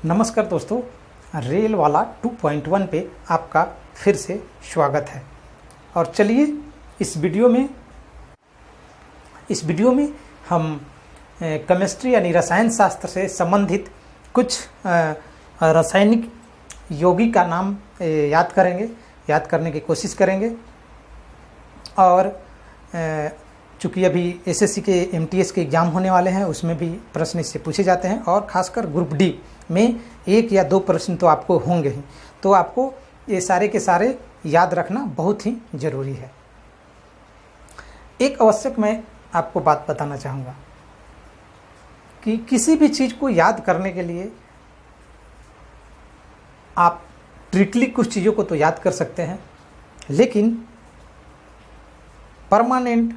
नमस्कार दोस्तों, रेल वाला 2.1 पे आपका फिर से स्वागत है। और चलिए इस वीडियो में हम केमिस्ट्री यानी रसायन शास्त्र से संबंधित कुछ रासायनिक यौगिक का नाम याद करने की कोशिश करेंगे। और चूँकि अभी एसएससी के एमटीएस के एग्ज़ाम होने वाले हैं, उसमें भी प्रश्न इससे पूछे जाते हैं और ख़ासकर ग्रुप डी में 1 या 2 प्रश्न तो आपको होंगे ही। तो आपको ये सारे के सारे याद रखना बहुत ही ज़रूरी है। एक आवश्यक मैं आपको बात बताना चाहूँगा कि किसी भी चीज़ को याद करने के लिए आप ट्रिकली कुछ चीज़ों को तो याद कर सकते हैं, लेकिन परमानेंट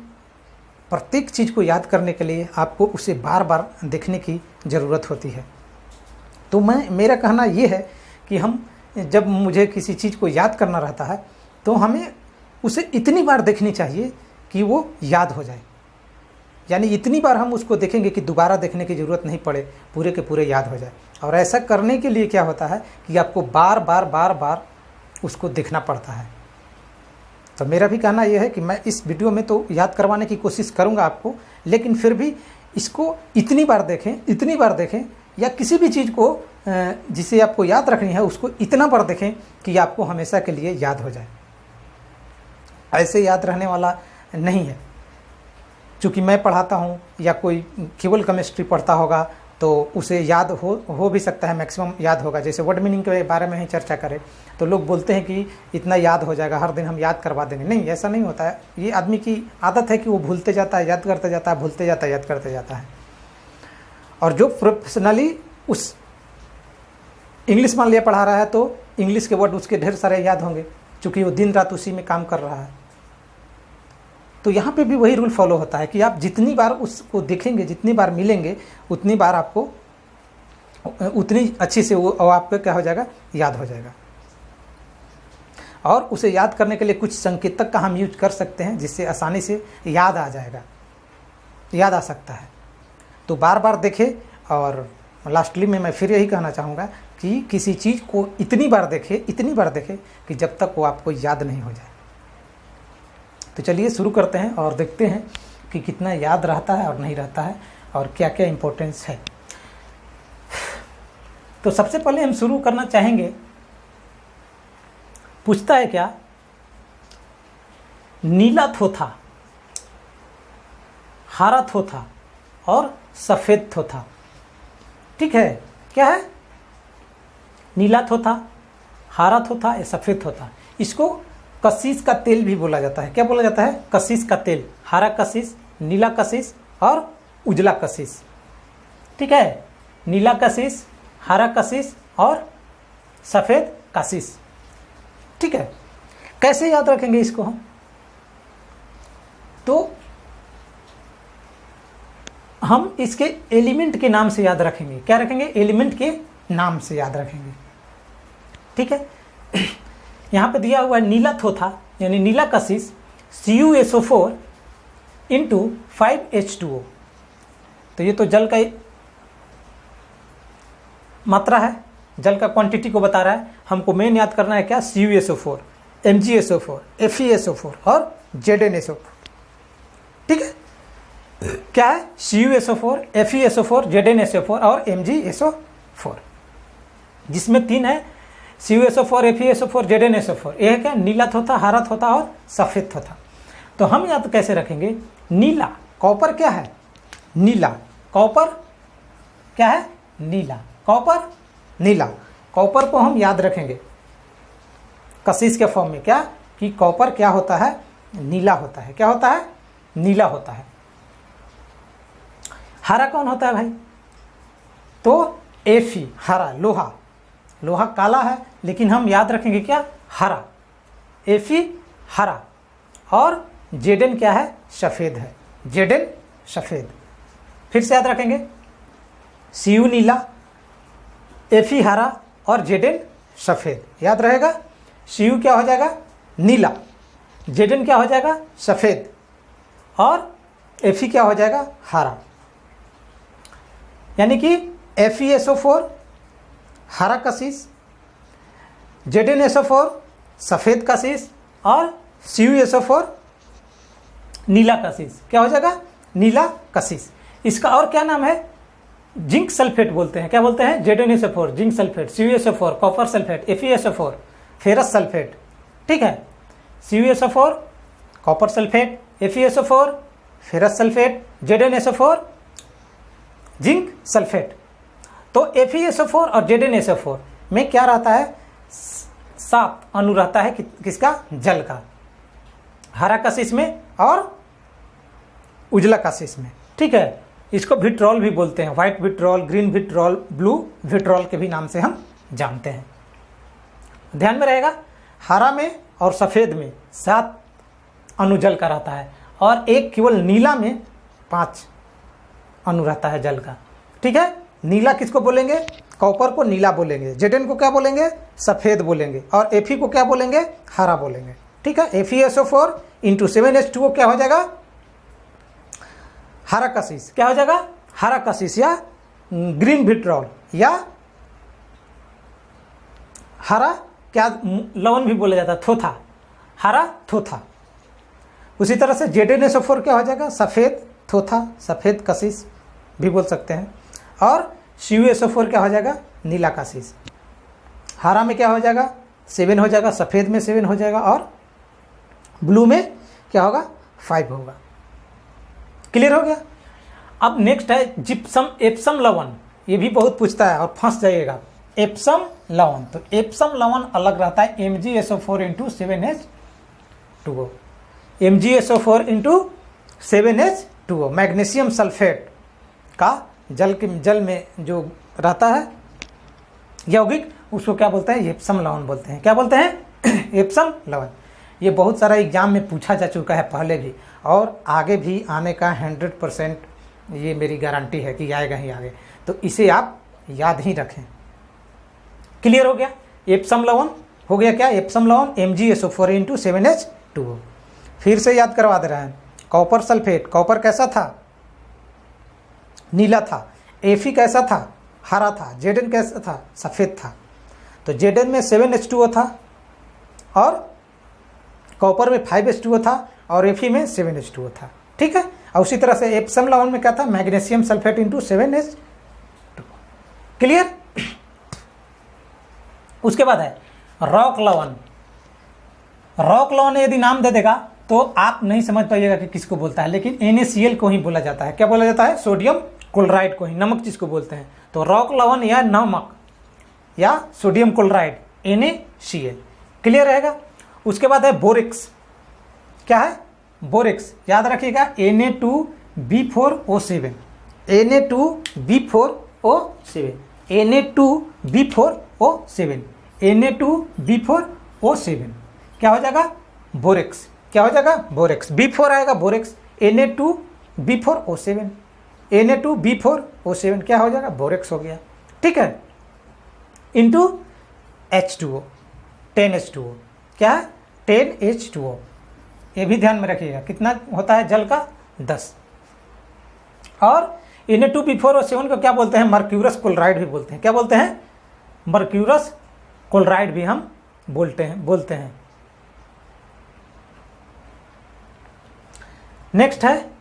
प्रत्येक चीज़ को याद करने के लिए आपको उसे बार बार देखने की ज़रूरत होती है। तो मेरा कहना ये है कि जब मुझे किसी चीज़ को याद करना रहता है तो हमें उसे इतनी बार देखनी चाहिए कि वो याद हो जाए। यानी इतनी बार हम उसको देखेंगे कि दोबारा देखने की ज़रूरत नहीं पड़े, पूरे के पूरे याद हो जाए। और ऐसा करने के लिए क्या होता है कि आपको बार बार उसको देखना पड़ता है। तो मेरा भी कहना यह है कि मैं इस वीडियो में तो याद करवाने की कोशिश करूंगा आपको, लेकिन फिर भी इसको इतनी बार देखें या किसी भी चीज़ को जिसे आपको याद रखनी है उसको इतना बार देखें कि आपको हमेशा के लिए याद हो जाए। ऐसे याद रहने वाला नहीं है। चूँकि मैं पढ़ाता हूँ या कोई केवल केमिस्ट्री पढ़ता होगा तो उसे याद हो भी सकता है, मैक्सिमम याद होगा। जैसे वर्ड मीनिंग के बारे में ही चर्चा करें तो लोग बोलते हैं कि इतना याद हो जाएगा, हर दिन हम याद करवा देंगे। नहीं, ऐसा नहीं होता है। ये आदमी की आदत है कि वो भूलते जाता है, याद करते जाता है, भूलते जाता है, याद करते जाता है। और जो प्रोफेशनली उस इंग्लिश मान लिया पढ़ा रहा है तो इंग्लिश के वर्ड उसके ढेर सारे याद होंगे, चूँकि वो दिन रात उसी में काम कर रहा है। तो यहाँ पे भी वही रूल फॉलो होता है कि आप जितनी बार उसको देखेंगे, जितनी बार मिलेंगे, उतनी बार आपको उतनी अच्छी से वो आपको क्या हो जाएगा, याद हो जाएगा। और उसे याद करने के लिए कुछ संकेतक का हम यूज कर सकते हैं जिससे आसानी से याद आ सकता है। तो बार बार देखें। और लास्टली में मैं फिर यही कहना चाहूँगा कि किसी चीज़ को इतनी बार देखें कि जब तक वो आपको याद नहीं हो जाए। तो चलिए शुरू करते हैं और देखते हैं कि कितना याद रहता है और नहीं रहता है और क्या क्या इम्पोर्टेंस है। तो सबसे पहले हम शुरू करना चाहेंगे, पूछता है क्या, नीला थोथा, हरा थोथा और सफ़ेद थोथा। ठीक है, क्या है? नीला थोथा, हरा थोथा या सफ़ेद थोथा। इसको कशिश का तेल भी बोला जाता है। क्या बोला जाता है? कशिश का तेल। हरा कशिश, नीला कशिश और उजला कशिश। ठीक है, नीला कशिश, हरा कशिश और सफ़ेद कशिश। ठीक है, कैसे याद रखेंगे इसको हम? तो हम इसके एलिमेंट के नाम से याद रखेंगे। क्या रखेंगे? एलिमेंट के नाम से याद रखेंगे। ठीक है, यहाँ पे दिया हुआ है नीला थोथा यानी नीला कशिश CuSO4 × 5H2O। तो ये तो जल का मात्रा है, जल का क्वांटिटी को बता रहा है। हमको मेन याद करना है क्या? CuSO4, MgSO4, FeSO4 और ZnSO4। ठीक है, क्या है? CuSO4, FeSO4, ZnSO4 और MgSO4, जिसमें 3 है, CuSO4, FeSO4, ZnSO4। यह है क्या? नीला थोथा, हरा थोथा और सफ़ेद थोथा। तो हम याद कैसे रखेंगे? नीला, कॉपर क्या है? नीला। कॉपर क्या है? नीला। कॉपर, नीला। कॉपर को हम याद रखेंगे कशिश के फॉर्म में। क्या कि कॉपर क्या होता है? नीला होता है। क्या होता है? नीला होता है। हरा कौन होता है भाई? तो Fe, हरा, लोहा। लोहा काला है लेकिन हम याद रखेंगे क्या? हरा। Fe हरा और Zn क्या है? सफ़ेद है। Zn सफ़ेद। फिर से याद रखेंगे, Cu नीला, Fe हरा और Zn सफ़ेद। याद रहेगा? Cu क्या हो जाएगा? नीला। Zn क्या हो जाएगा? सफ़ेद। और Fe क्या हो जाएगा? हरा। यानी कि FeSO4 हरा कशिश, ZnSO4 सफ़ेद कशिश और CuSO4 नीला कशिश। क्या हो जाएगा? नीला कशिश। इसका और क्या नाम है? जिंक सल्फेट बोलते हैं। क्या बोलते हैं? ZnSO4 zinc sulphate, CuSO4 copper sulphate, FeSO4 ferrous sulphate. ठीक है, CuSO4 copper sulphate, FeSO4 ferrous sulphate, ZnSO4 zinc sulphate. तो FeSO4 और ZnSO4 में क्या रहता है? सात अणु रहता है किसका? जल का। हरा कशिश में और उजला कशिश में। ठीक है, इसको विट्रॉल भी बोलते हैं, white vitriol, green vitriol, blue vitriol के भी नाम से हम जानते हैं। ध्यान में रहेगा, हरा में और सफ़ेद में 7 अणु जल का रहता है और एक केवल नीला में 5 अणु रहता है जल का। ठीक है, नीला किसको बोलेंगे? कॉपर को नीला बोलेंगे, Zn को क्या बोलेंगे? सफ़ेद बोलेंगे, और Fe को क्या बोलेंगे? हरा बोलेंगे। ठीक है, FeSO4 इंटू 7H2O क्या हो जाएगा? हरा कशिश। क्या हो जाएगा? हरा कशिश या ग्रीन विट्रॉल या हरा क्या लवण भी बोला जाता है, थोथा, हरा थोथा। उसी तरह से ZnSO4 क्या हो जाएगा? सफ़ेद थोथा, सफ़ेद कशिश भी बोल सकते हैं। और CuSO4 क्या हो जाएगा? नीला कशिश। हरा में क्या हो जाएगा? 7 हो जाएगा, सफ़ेद में 7 हो जाएगा और ब्लू में क्या होगा? 5 होगा। क्लियर हो गया? अब नेक्स्ट है जिप्सम एप्सम लवण। ये भी बहुत पूछता है और फंस जाइएगा। एप्सम लवण, तो एप्सम लवण अलग रहता है MgSO4 into 7H2O, MgSO4 into 7H2O। Magnesium sulphate का जल में जो रहता है यौगिक, उसको क्या बोलते हैं? एप्सम लवण बोलते हैं। क्या बोलते हैं? एप्सम लवण। ये बहुत सारा एग्जाम में पूछा जा चुका है पहले भी, और आगे भी आने का 100% ये मेरी गारंटी है कि आएगा ही आगे। तो इसे आप याद ही रखें। क्लियर हो गया? एप्सम लवण हो गया क्या? एप्सम लवण MgSO4 इंटू 7H2O। फिर से याद करवा दे रहे हैं। कॉपर सल्फेट, कॉपर कैसा था? नीला था। Fe कैसा था? हरा था। Zn कैसा था? सफ़ेद था। तो Zn में 7H2O था और कॉपर में 5H2O था और Fe में 7H2O था। ठीक है, और उसी तरह से एप्सम लवण में क्या था? Magnesium sulphate into 7H2O। Clear? उसके बाद है रॉक लवण। रॉक लवण यदि नाम दे देगा तो आप नहीं समझ पाइएगा कि किसको बोलता है, लेकिन NaCl को ही बोला जाता है। क्या बोला जाता है? सोडियम क्लोराइड को ही, नमक जिसको बोलते हैं। तो रॉक लवण या नमक या सोडियम क्लोराइड, NaCl। क्लियर रहेगा? उसके बाद है बोरेक्स। क्या है? बोरेक्स। याद रखिएगा, Na2B4O7, Na2B4O7, Na2B4O7, Na2B4O7 क्या हो जाएगा? बोरेक्स। क्या हो जाएगा? बोरेक्स। B4 आएगा बोरेक्स, Na2B4O7, Na2B4O7 क्या हो जाएगा? बोरेक्स हो गया। ठीक है, इंटू H2O, 10H2O। क्या है? 10H2O। ये भी ध्यान में रखिएगा, कितना होता है जल का? 10। और Na2B4O7 को क्या बोलते हैं? मर्क्यूरस क्लोराइड भी बोलते हैं। क्या बोलते हैं? मर्क्यूरस क्लोराइड भी हम बोलते हैं। नेक्स्ट है,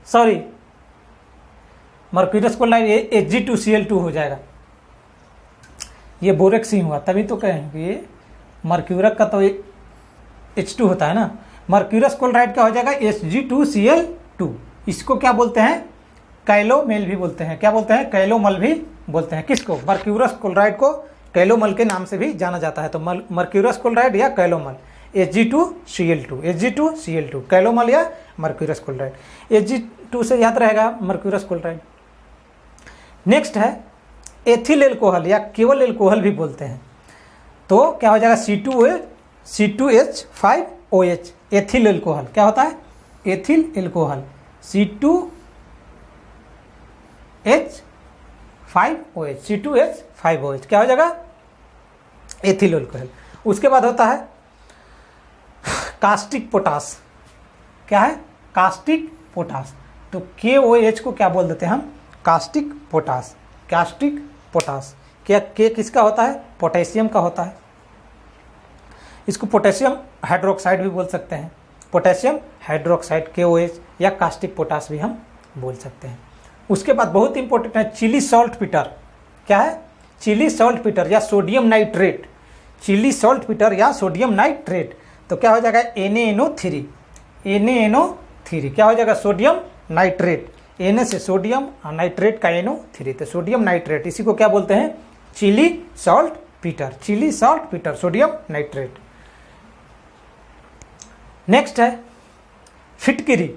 सॉरी, मर्क्यूरस क्लोराइड ये Hg2Cl2 हो जाएगा। ये बोरेक्स ही हुआ, तभी तो कहेंगे ये मर्क्यूरस का तो H2 होता है ना। मर्क्यूरस क्लोराइड क्या हो जाएगा? Hg2Cl2। इसको क्या बोलते हैं? कैलोमल भी बोलते हैं। क्या बोलते हैं? कैलोमल भी बोलते हैं। किसको? मर्क्यूरस क्लोराइड को कैलोमल के नाम से भी जाना जाता है। तो मर्क्यूरस क्लोराइड या कैलोमल, Hg2Cl2, कैलोमल या मर्क्यूरस क्लोराइड। Hg2 से याद रहेगा मर्क्यूरस क्लोराइड। नेक्स्ट है एथिल एल्कोहल या केवल एल्कोहल भी बोलते हैं। तो क्या हो जाएगा? C2H5OH, ethyl alcohol. क्या होता है? एथिल एल्कोहल, C2H5OH क्या हो जाएगा? Ethyl alcohol. उसके बाद होता है कास्टिक पोटास। क्या है? Caustic potash. तो KOH को क्या बोल देते हैं हम? Caustic potash, caustic potash. क्या के किसका होता है? पोटेशियम का होता है। इसको पोटेशियम हाइड्रोक्साइड भी बोल सकते हैं, पोटेशियम हाइड्रोक्साइड KOH, या कास्टिक पोटास भी हम बोल सकते हैं। उसके बाद बहुत इंपॉर्टेंट है चिली सॉल्ट पीटर। क्या है? चिली सॉल्ट पीटर या sodium nitrate. Chile saltpetre या सोडियम नाइट्रेट, तो क्या हो जाएगा? NaNO3। NaNO3 क्या हो जाएगा? Sodium nitrate. Na से सोडियम और नाइट्रेट का NO3, तो सोडियम नाइट्रेट, इसी को क्या बोलते हैं? Chile saltpetre. Chile saltpetre, sodium nitrate. Next है फिटकिरी।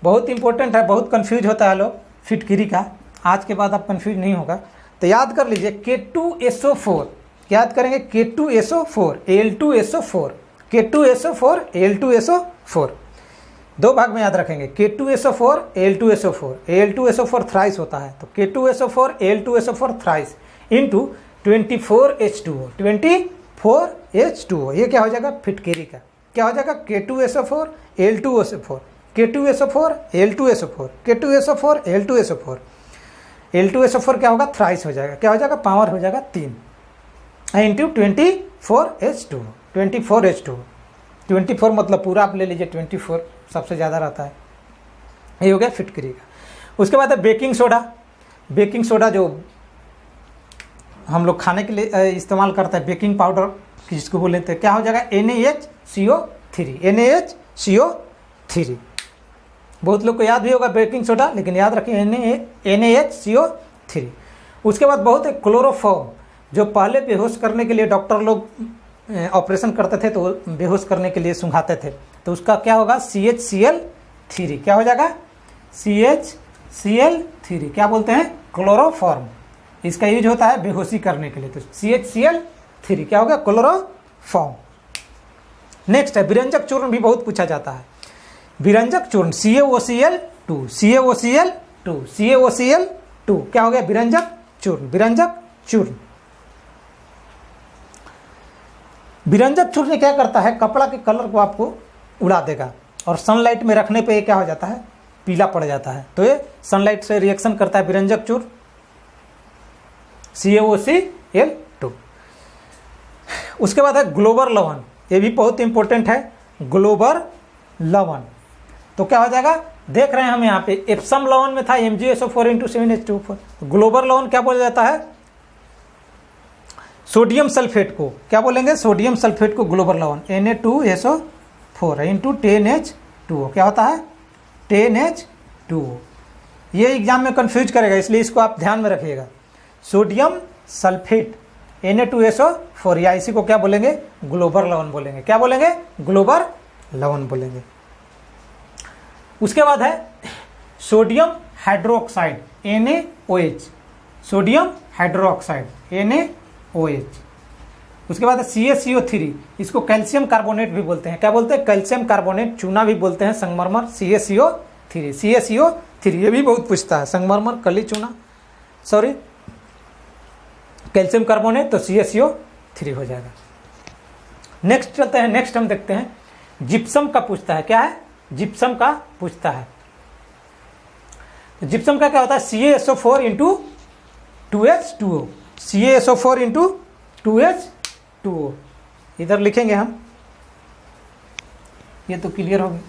बहुत इंपॉर्टेंट है, बहुत कंफ्यूज होता है लोग फिटकिरी का। आज के बाद आप कंफ्यूज नहीं होगा, तो याद कर लीजिए K2SO4। याद करेंगे K2SO4 Al2SO4, K2SO4 Al2SO4, दो भाग में याद रखेंगे। K2SO4 Al2SO4, Al2SO4 थ्राइस होता है, तो K2SO4 Al2SO4 thrice into 24H2O, 24H2O, ये क्या हो जाएगा? फिटकिरी का। क्या हो जाएगा? K2SO4 Al2SO4, K2SO4 Al2SO4, K2SO4 Al2SO4, Al2SO4 क्या होगा? थ्राइस हो जाएगा। क्या हो जाएगा? पावर हो जाएगा 3 इंटू 24H2O, 24H2O, 24 मतलब पूरा आप ले लीजिए, 24 सबसे ज़्यादा रहता है। ये हो गया फिटकिरी का। उसके बाद है बेकिंग सोडा। बेकिंग सोडा जो हम लोग खाने के लिए इस्तेमाल करते हैं, बेकिंग पाउडर जिसको बोल लेते हैं, क्या हो जाएगा? NaHCO3, NaHCO3। बहुत लोग को याद भी होगा बेकिंग सोडा, लेकिन याद रखिए NaHCO3। उसके बाद बहुत है क्लोरोफॉर्म, जो पहले बेहोश करने के लिए डॉक्टर लोग ऑपरेशन करते थे, तो बेहोश करने के लिए सुंघाते थे, तो उसका क्या होगा? CHCl3। क्या हो जाएगा? CHCl3 क्या बोलते हैं? क्लोरोफॉर्म। इसका यूज होता है बेहोशी करने के लिए, तो CHCl3 क्या हो गया? क्लोरोफॉर्म। नेक्स्ट है विरंजक चूर्ण, भी बहुत पूछा जाता है। विरंजक चूर्ण CaOCl2, CaOCl2, CaOCl2 क्या हो गया? विरंजक चूर्ण। विरंजक चूर्ण, विरंजक चूर्ण क्या करता है? कपड़ा के कलर को आपको उड़ा देगा, और सनलाइट में रखने पे ये क्या हो जाता है? पीला पड़ जाता है। तो ये सनलाइट से रिएक्शन करता है विरंजक चूर्ण, CaOCl2। उसके बाद है ग्लोबर लवण, ये भी बहुत इंपॉर्टेंट है। ग्लोबर लवण, तो क्या हो जाएगा? देख रहे हैं हम यहाँ पे एप्सम लवण में था MgSO4 × 7H2O4, ग्लोबर लवण क्या बोला जाता है? सोडियम सल्फेट को क्या बोलेंगे? सोडियम सल्फेट को ग्लोबर लवण। Na2SO4 इंटू 10H2O क्या होता है? 10H2O। ये एग्जाम में कंफ्यूज करेगा, इसलिए इसको आप ध्यान में रखिएगा। सोडियम सल्फेट Na2SO4, या इसी को क्या बोलेंगे? ग्लोबर लवण बोलेंगे। क्या बोलेंगे? ग्लोबर लवण बोलेंगे। उसके बाद है sodium hydroxide NaOH, sodium hydroxide NaOH। उसके बाद है CaCO3, इसको कैल्शियम कार्बोनेट भी बोलते हैं। क्या बोलते हैं? Calcium carbonate. चूना भी बोलते हैं, संगमरमर। CaCO3, CaCO3 ये भी बहुत पूछता है। संगमरमर, कली चूना, सॉरी कैल्शियम कार्बोनेट, तो CaCO3 हो जाएगा। नेक्स्ट चलते हैं, नेक्स्ट हम देखते हैं जिप्सम का पूछता है। क्या है? जिप्सम का पूछता है। जिप्सम का क्या होता है? CaSO4 × 2H2O, CaSO4 × 2H2O। इधर लिखेंगे हम, ये तो क्लियर हो गया।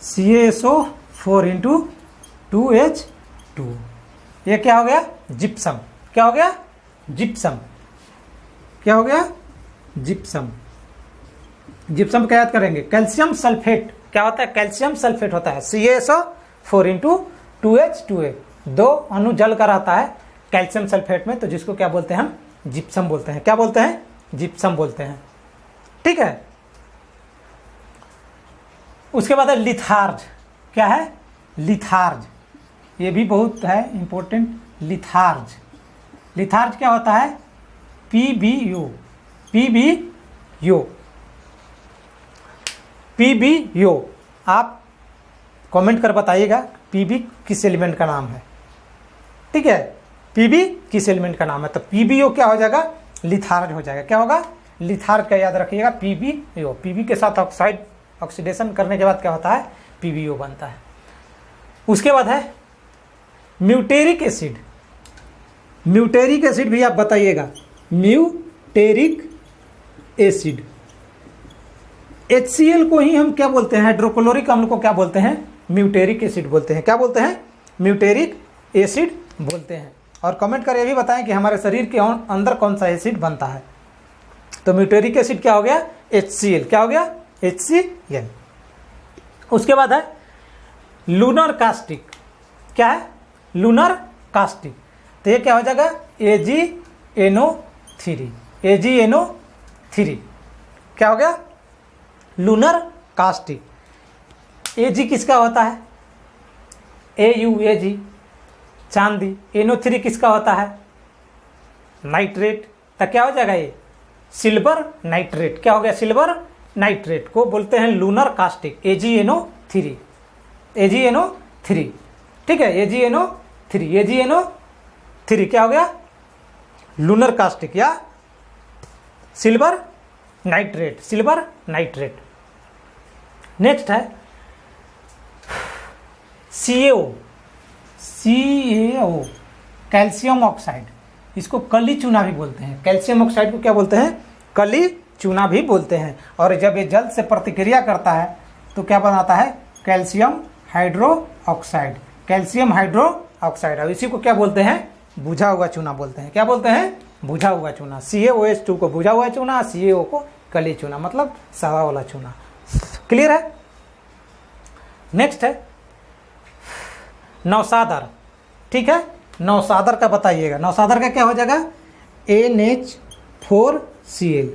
CaSO4 × 2H2O, ये क्या हो गया? जिप्सम। क्या हो गया? जिप्सम। क्या हो गया? जिप्सम। जिप्सम क्या याद करेंगे? Calcium sulphate. क्या होता है? कैल्शियम सल्फेट होता है। CaSO4 × 2H2O, दो अणु जल का रहता है कैल्शियम सल्फेट में, तो जिसको क्या बोलते हैं? हम जिप्सम बोलते हैं। क्या बोलते हैं? जिप्सम बोलते हैं। ठीक है। उसके बाद है लिथार्ज। क्या है? लिथार्ज, ये भी बहुत है इंपॉर्टेंट। लिथार्ज, लिथार्ज क्या होता है? PbO, PbO, PbO। आप कमेंट कर बताइएगा Pb किस एलिमेंट का नाम है। ठीक है, Pb किस एलिमेंट का नाम है, तो PbO क्या हो जाएगा? लिथार्ज हो जाएगा। क्या होगा? लिथार्ज का याद रखिएगा, PbO। Pb के साथ ऑक्साइड ऑक्सीडेशन करने के बाद क्या होता है? PbO बनता है। उसके बाद है म्यूटेरिक एसिड। म्यूटेरिक एसिड भी आप बताइएगा, म्यूटेरिक एसिड। HCl को ही हम क्या बोलते हैं? हाइड्रोक्लोरिक अम्ल को क्या बोलते हैं? म्यूटेरिक एसिड बोलते हैं। क्या बोलते हैं? म्यूटेरिक एसिड बोलते हैं। और कमेंट कर ये भी बताएं कि हमारे शरीर के अंदर कौन सा एसिड बनता है। तो म्यूटेरिक एसिड क्या हो गया? HCl। क्या हो गया? HCl। उसके बाद है लूनर कास्टिक। क्या है? Lunar caustic. तो ये क्या हो जाएगा? AgNO3। AgNO3 क्या हो गया? Lunar caustic. Ag किसका होता है? AuAg चांदी। NO3 किसका होता है? नाइट्रेट। तो क्या हो जाएगा? ये सिल्वर नाइट्रेट। क्या हो गया? सिल्वर नाइट्रेट को बोलते हैं लूनर कास्टिक। AgNO3। AgNO3 ठीक है। AgNO3 क्या हो गया? लूनर कास्टिक या silver nitrate. Silver nitrate. Next है CaO। Calcium oxide. इसको कली चूना भी बोलते हैं। कैल्शियम ऑक्साइड को क्या बोलते हैं? कली चूना भी बोलते हैं। और जब ये जल से प्रतिक्रिया करता है तो क्या बनाता है? Calcium hydro oxide. Calcium hydro oxide. और इसी को क्या बोलते हैं? बुझा हुआ चूना बोलते हैं। क्या बोलते हैं? बुझा हुआ चूना। CaOH2 को बुझा हुआ चूना, CaO को कली चूना, मतलब सादा वाला चूना। क्लियर है? नेक्स्ट है नौसादर। ठीक है, नौसादर का बताइएगा। नौसादर का क्या हो जाएगा? NH4Cl।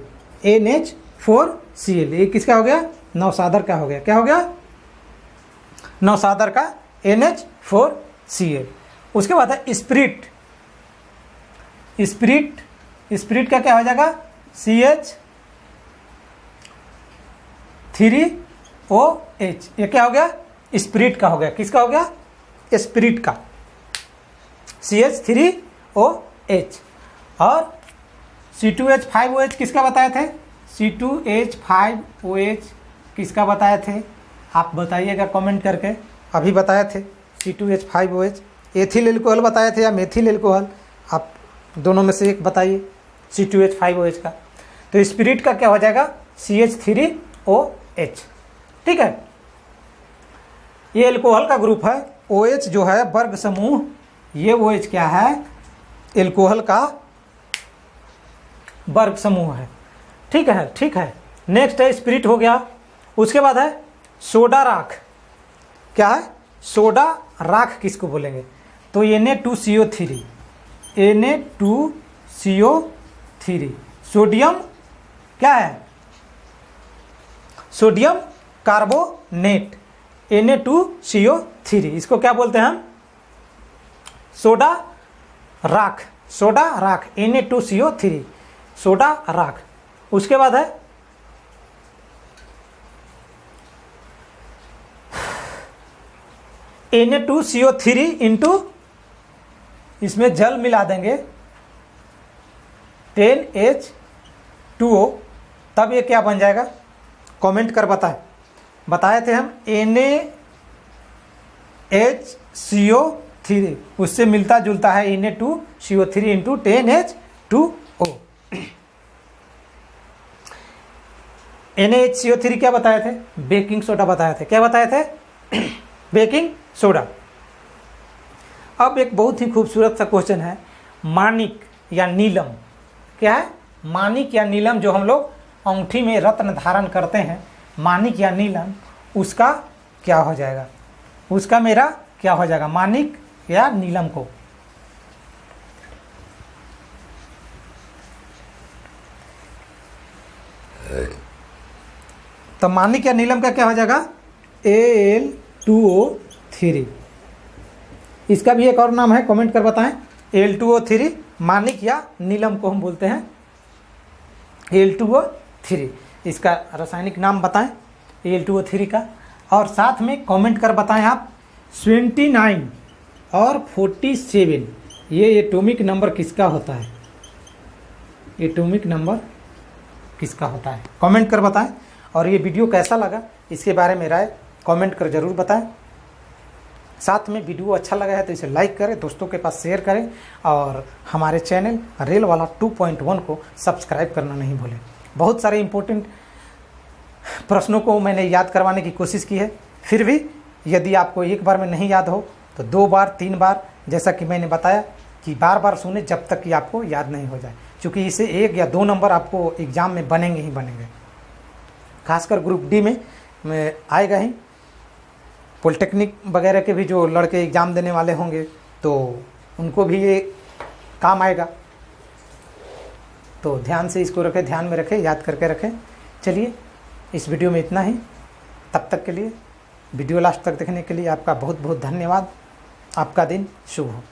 NH4Cl ये किसका हो गया? नौसादर का हो गया। क्या हो गया? नौसादर का NH4Cl। उसके बाद है स्प्रिट। स्प्रिट का क्या हो जाएगा? CH3OH। ये क्या हो गया? स्प्रिट का हो गया। किसका हो गया? स्प्रिट का। CH3OH। और C2H5OH किसका बताए थे? C2H5OH किसका बताए थे? आप बताइएगा कमेंट करके। अभी बताए थे C2H5OH। एथिल एल्कोहल बताए थे या मेथिल एल्कोहल? आप दोनों में से एक बताइए C2H5OH का। तो स्पिरिट का क्या हो जाएगा? CH3OH। ठीक है, ये एल्कोहल का ग्रुप है। OH जो है वर्ग समूह, ये OH क्या है? एल्कोहल का वर्ग समूह है। ठीक है। नेक्स्ट है स्पिरिट हो गया। उसके बाद है सोडा राख। क्या है? सोडा राख किसको बोलेंगे? तो Na2CO3। Na2CO3 सोडियम क्या है? Sodium carbonate. Na2CO3 इसको क्या बोलते हैं हम? सोडा राख। सोडा राख Na2CO3 सोडा राख। उसके बाद है Na2CO3 इंटू, इसमें जल मिला देंगे 10H2O, तब ये क्या बन जाएगा? कमेंट कर बताए थे हम। NaHCO3 उससे मिलता जुलता है Na2CO3 इंटू 10H2O। NaHCO3 क्या बताए थे? बेकिंग सोडा बताए थे। क्या बताए थे? Baking soda. अब एक बहुत ही खूबसूरत सा क्वेश्चन है, मानिक या नीलम। क्या है? मानिक या नीलम जो हम लोग अंगूठी में रत्न धारण करते हैं, मानिक या नीलम, उसका क्या हो जाएगा? उसका मेरा क्या हो जाएगा? मानिक या नीलम को। तो मानिक या नीलम का क्या हो जाएगा? Al2O3। इसका भी एक और नाम है, कमेंट कर बताएं। Al2O3 मानिक या नीलम को हम बोलते हैं Al2O3। इसका रासायनिक नाम बताएं Al2O3 का। और साथ में कमेंट कर बताएं आप 29 और 47 ये एटॉमिक नंबर किसका होता है? एटॉमिक नंबर किसका होता है, कमेंट कर बताएं। और ये वीडियो कैसा लगा इसके बारे में राय कमेंट कर ज़रूर बताएं। साथ में वीडियो अच्छा लगा है तो इसे लाइक करें, दोस्तों के पास शेयर करें और हमारे चैनल रेल वाला 2.1 को सब्सक्राइब करना नहीं भूलें। बहुत सारे इम्पोर्टेंट प्रश्नों को मैंने याद करवाने की कोशिश की है, फिर भी यदि आपको एक बार में नहीं याद हो तो 2 बार 3 बार, जैसा कि मैंने बताया कि बार बार सुने जब तक कि आपको याद नहीं हो जाए, क्योंकि इसे 1 या 2 नंबर आपको एग्ज़ाम में बनेंगे ही बनेंगे। खासकर ग्रुप डी में आएगा ही, पॉलिटेक्निक वगैरह के भी जो लड़के एग्ज़ाम देने वाले होंगे तो उनको भी ये काम आएगा। तो ध्यान से इसको रखें, ध्यान में रखें, याद करके रखें। चलिए इस वीडियो में इतना ही, तब तक के लिए वीडियो लास्ट तक देखने के लिए आपका बहुत बहुत धन्यवाद। आपका दिन शुभ हो।